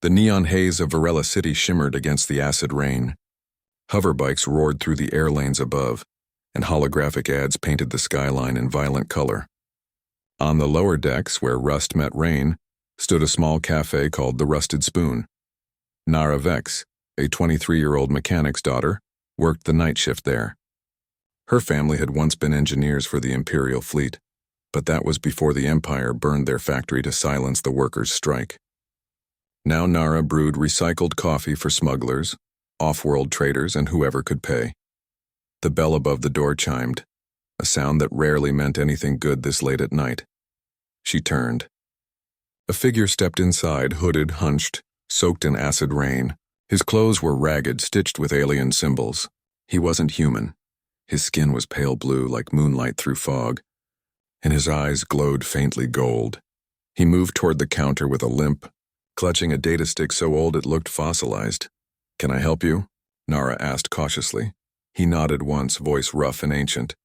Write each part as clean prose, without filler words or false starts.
The neon haze of Varela City shimmered against the acid rain. Hoverbikes roared through the air lanes above, and holographic ads painted the skyline in violent color. On the lower decks, where rust met rain, stood a small cafe called the Rusted Spoon. Nara Vex, a 23-year-old mechanic's daughter, worked the night shift there. Her family had once been engineers for the Imperial fleet, but that was before the Empire burned their factory to silence the workers' strike. Now Nara brewed recycled coffee for smugglers, off-world traders, and whoever could pay. The bell above the door chimed, a sound that rarely meant anything good this late at night. She turned. A figure stepped inside, hooded, hunched, soaked in acid rain. His clothes were ragged, stitched with alien symbols. He wasn't human. His skin was pale blue like moonlight through fog, and his eyes glowed faintly gold. He moved toward the counter with a limp, clutching a data stick so old it looked fossilized. "Can I help you?" Nara asked cautiously. He nodded once, voice rough and ancient.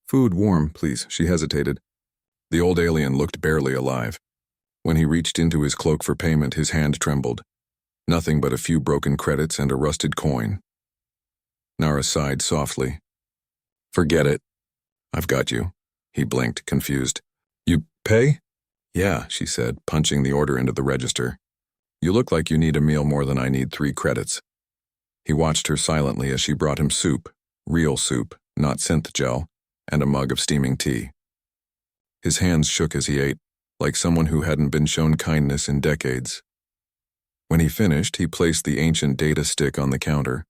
"Food warm, please," she hesitated. The old alien looked barely alive. When he reached into his cloak for payment, his hand trembled. Nothing but a few broken credits and a rusted coin. Nara sighed softly. "Forget it. I've got you." He blinked, confused. "You pay?" "Yeah," she said, punching the order into the register. "You look like you need a meal more than I need 3 credits." He watched her silently as she brought him soup, real soup, not synth gel, and a mug of steaming tea. His hands shook as he ate, like someone who hadn't been shown kindness in decades. When he finished, he placed the ancient data stick on the counter.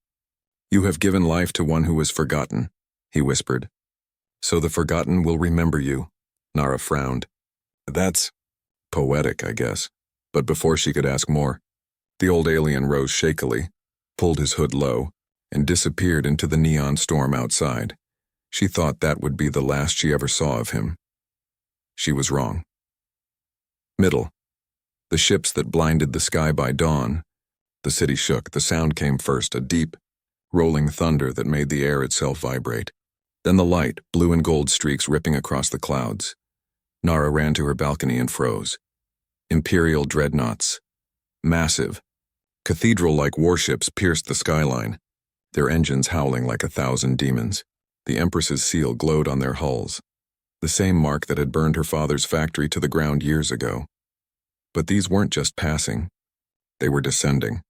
"You have given life to one who was forgotten," he whispered. "So the forgotten will remember you." Nara frowned. "That's poetic, I guess." But before she could ask more, the old alien rose shakily, pulled his hood low, and disappeared into the neon storm outside. She thought that would be the last she ever saw of him. She was wrong. Middle. The ships that blinded the sky by dawn. The city shook. The sound came first, a deep, rolling thunder that made the air itself vibrate. Then the light, blue and gold streaks ripping across the clouds. Nara ran to her balcony and froze. Imperial dreadnoughts. Massive, cathedral-like warships pierced the skyline, their engines howling like 1,000 demons. The Empress's seal glowed on their hulls, the same mark that had burned her father's factory to the ground years ago. But these weren't just passing. They were descending.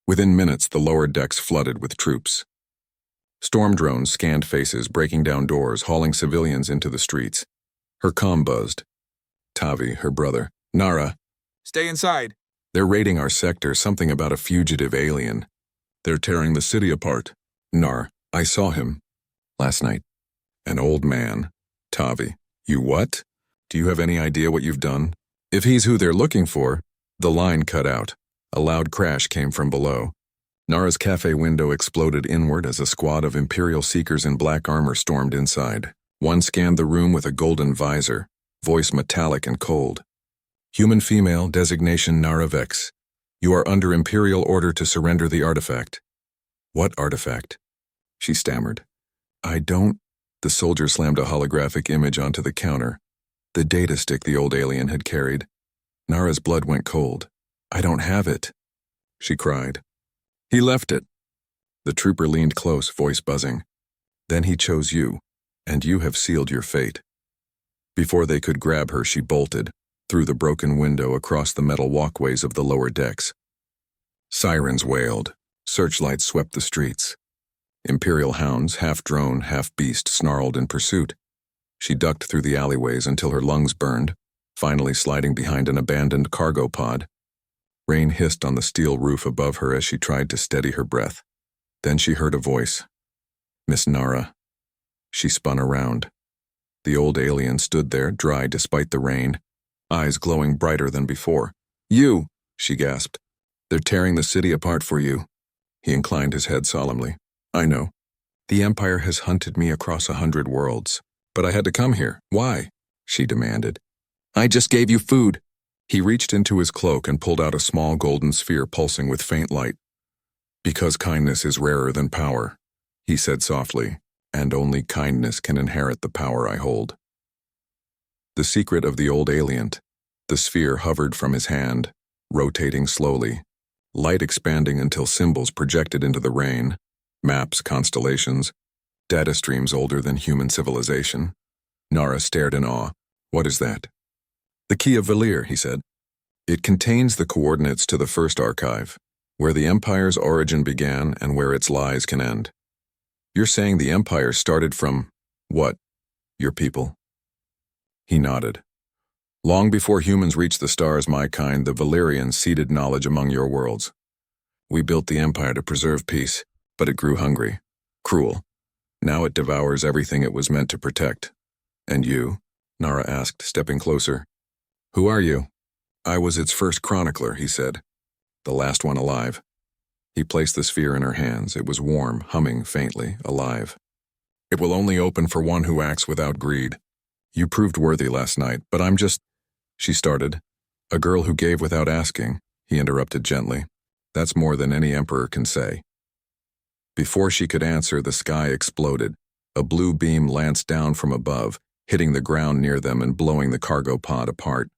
Within minutes, the lower decks flooded with troops. Storm drones scanned faces, breaking down doors, hauling civilians into the streets. Her comm buzzed. Tavi, her brother. "Nara." "Stay inside." "They're raiding our sector, something about a fugitive alien. They're tearing the city apart." "Nar, I saw him. Last night. An old man." "Tavi, you what? Do you have any idea what you've done?" "If he's who they're looking for." The line cut out. A loud crash came from below. Nara's cafe window exploded inward as a squad of Imperial seekers in black armor stormed inside. One scanned the room with a golden visor, voice metallic and cold. "Human female, designation Nara Vex. You are under Imperial order to surrender the artifact." "What artifact?" She stammered. "I don't—" The soldier slammed a holographic image onto the counter, the data stick the old alien had carried. Nara's blood went cold. "I don't have it," she cried. "He left it." The trooper leaned close, voice buzzing. "Then he chose you, and you have sealed your fate." Before they could grab her, she bolted, through the broken window across the metal walkways of the lower decks. Sirens wailed. Searchlights swept the streets. Imperial hounds, half drone, half beast, snarled in pursuit. She ducked through the alleyways until her lungs burned, finally sliding behind an abandoned cargo pod. Rain hissed on the steel roof above her as she tried to steady her breath. Then she heard a voice. "Miss Nara." She spun around. The old alien stood there, dry despite the rain, eyes glowing brighter than before. "You!" she gasped. "They're tearing the city apart for you." He inclined his head solemnly. "I know. The Empire has hunted me across 100 worlds. But I had to come here. Why?" she demanded. "I just gave you food." He reached into his cloak and pulled out a small golden sphere pulsing with faint light. "Because kindness is rarer than power," he said softly, "and only kindness can inherit the power I hold." The secret of the old alien. The sphere hovered from his hand, rotating slowly, light expanding until symbols projected into the rain, maps, constellations, data streams older than human civilization. Nara stared in awe. What is that? The key of Valir, he said. It contains the coordinates to the first archive, where the Empire's origin began and where its lies can end. You're saying the Empire started from, what, your people? He nodded. Long before humans reached the stars, my kind, the Valyrians seeded knowledge among your worlds. We built the Empire to preserve peace, but it grew hungry, cruel. Now it devours everything it was meant to protect. And you? Nara asked, stepping closer. Who are you? I was its first chronicler, he said. The last one alive. He placed the sphere in her hands. It was warm, humming faintly, alive. It will only open for one who acts without greed. You proved worthy last night, but I'm just... She started. A girl who gave without asking, he interrupted gently. That's more than any emperor can say. Before she could answer, the sky exploded. A blue beam lanced down from above, hitting the ground near them and blowing the cargo pod apart.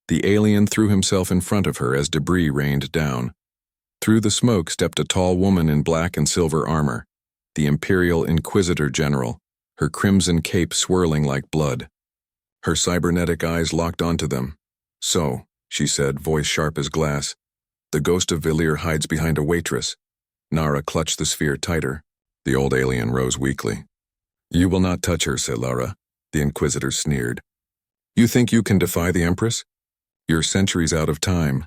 The alien threw himself in front of her as debris rained down. Through the smoke stepped a tall woman in black and silver armor, the Imperial Inquisitor General, her crimson cape swirling like blood. Her cybernetic eyes locked onto them. So, she said, voice sharp as glass, the ghost of Valir hides behind a waitress. Nara clutched the sphere tighter. The old alien rose weakly. You will not touch her, said Lara. The Inquisitor sneered. You think you can defy the Empress? You're centuries out of time.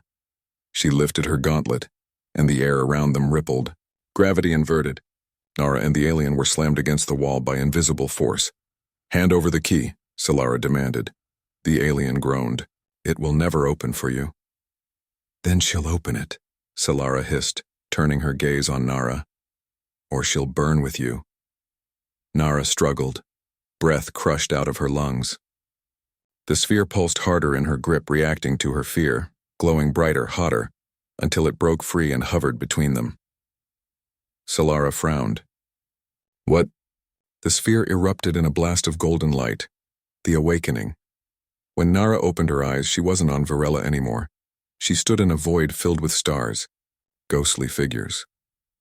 She lifted her gauntlet, and the air around them rippled. Gravity inverted. Nara and the alien were slammed against the wall by invisible force. Hand over the key, Solara demanded. The alien groaned. It will never open for you. Then she'll open it, Solara hissed, turning her gaze on Nara. Or she'll burn with you. Nara struggled, breath crushed out of her lungs. The sphere pulsed harder in her grip, reacting to her fear, glowing brighter, hotter, until it broke free and hovered between them. Solara frowned. What? The sphere erupted in a blast of golden light. The awakening. When Nara opened her eyes, she wasn't on Varela anymore. She stood in a void filled with stars. Ghostly figures.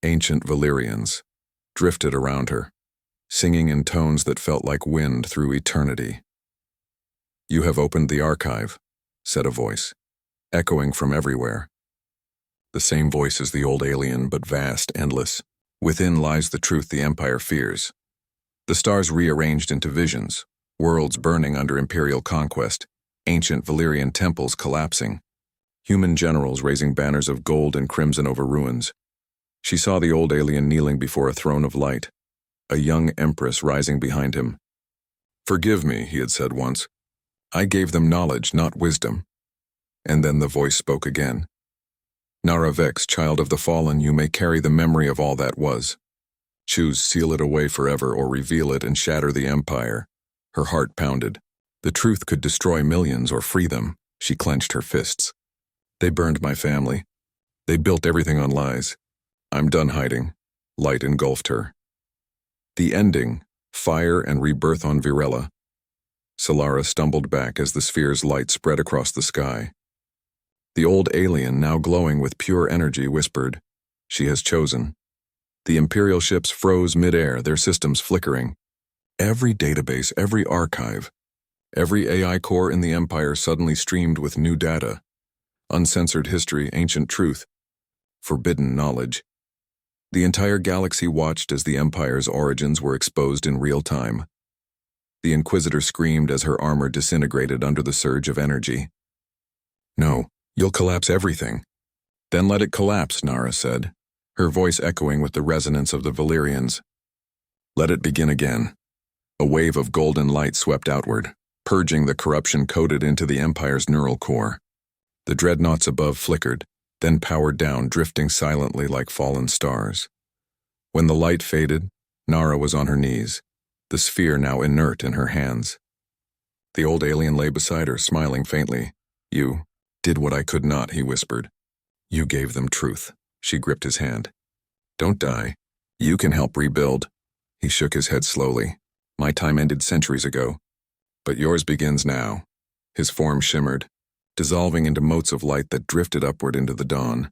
Ancient Valyrians. Drifted around her, singing in tones that felt like wind through eternity. You have opened the archive, said a voice, echoing from everywhere. The same voice as the old alien, but vast, endless. Within lies the truth the Empire fears. The stars rearranged into visions, worlds burning under Imperial conquest, ancient Valyrian temples collapsing, human generals raising banners of gold and crimson over ruins. She saw the old alien kneeling before a throne of light, a young empress rising behind him. Forgive me, he had said once. I gave them knowledge, not wisdom. And then the voice spoke again. Nara Vex, child of the fallen, you may carry the memory of all that was. Choose seal it away forever or reveal it and shatter the Empire. Her heart pounded. The truth could destroy millions or free them. She clenched her fists. They burned my family. They built everything on lies. I'm done hiding. Light engulfed her. The ending, fire and rebirth on Virella. Solara stumbled back as the sphere's light spread across the sky. The old alien, now glowing with pure energy, whispered, She has chosen. The Imperial ships froze mid-air, their systems flickering. Every database, every archive, every AI core in the Empire suddenly streamed with new data. Uncensored history, ancient truth, forbidden knowledge. The entire galaxy watched as the Empire's origins were exposed in real time. The Inquisitor screamed as her armor disintegrated under the surge of energy. No, you'll collapse everything. Then let it collapse, Nara said, her voice echoing with the resonance of the Valyrians. Let it begin again. A wave of golden light swept outward, purging the corruption coded into the Empire's neural core. The dreadnoughts above flickered, then powered down, drifting silently like fallen stars. When the light faded, Nara was on her knees, the sphere now inert in her hands. The old alien lay beside her, smiling faintly. You did what I could not, he whispered. You gave them truth. She gripped his hand. Don't die. You can help rebuild. He shook his head slowly. My time ended centuries ago. But yours begins now. His form shimmered, dissolving into motes of light that drifted upward into the dawn.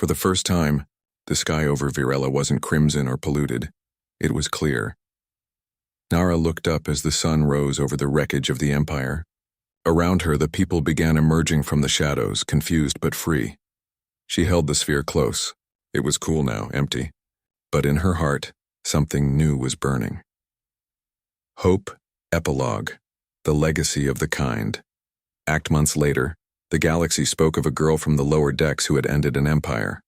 For the first time, the sky over Virella wasn't crimson or polluted. It was clear. Nara looked up as the sun rose over the wreckage of the Empire. Around her, the people began emerging from the shadows, confused but free. She held the sphere close. It was cool now, empty. But in her heart, something new was burning. Hope, Epilogue, the legacy of the kind. Act months later, the galaxy spoke of a girl from the lower decks who had ended an empire.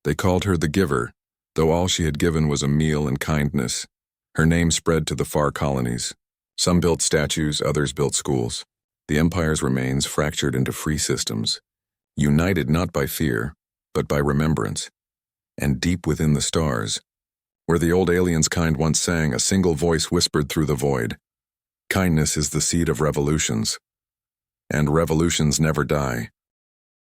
They called her the Giver, though all she had given was a meal and kindness. Her name spread to the far colonies. Some built statues, others built schools. The Empire's remains fractured into free systems, united not by fear, but by remembrance. And deep within the stars, where the old aliens' kind once sang, a single voice whispered through the void. Kindness is the seed of revolutions, and revolutions never die.